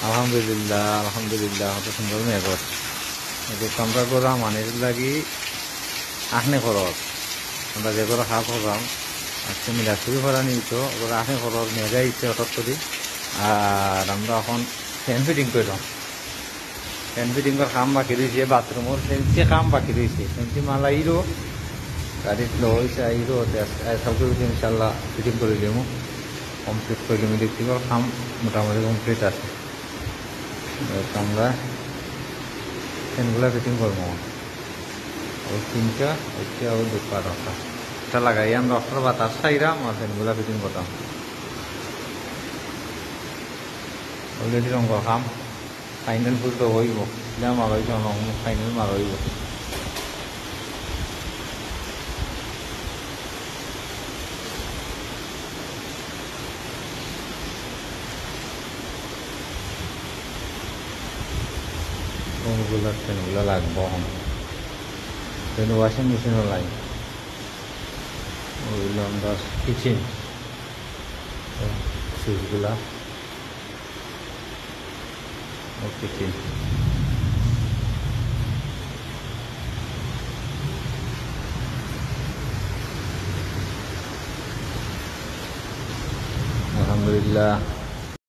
আলহামদুলিল্লাহ আলহামদুলিল্লাহ কত সুন্দর মেঘর এই আমরা করা মানের লাগি আহনে খরচ আমরা যে করে হাফ হলাম আজকে মিলাচুরি করা নিত ওরা আহনে খরচ মেঘা ইচ্ছে হঠাৎ করি আর আমরা এখন ফ্যান ফিটিং করলাম ফ্যান ফিটিং করার কাম বাকি রয়েছে বাথরুমের ফ্যান্সি কাম বাকি রয়েছে ফ্যান্সি মাল আইরো গাড়িত লো হয়েছে আইরো সবকে ইনশাল্লাহ ফিটিং করে দিলাম কমপ্লিট করে দিলাম ইলেকট্রিক্যাল কাম মোটামুটি কমপ্লিট আছে আমরা ফ্যানগুলো ফিটিং করবো ওই তিনটা ওইটা ওই দুটো রাখা এটা লাগাই আমরা অস্ত্র বাতাস খাইরাম আর ফ্যানগুলো ফিটিং করতাম অলরেডি রঙ কাম ফাইনাল ফুলটা হইব মারইব ফাইনাল মারইব ফ্যানগুলো লাগবো ফ্যান ওয়াশিং মেশিনও লাই ওইল আমরা কিচেন সুইচগুলা ও কিচেন আলহামদুলিল্লাহ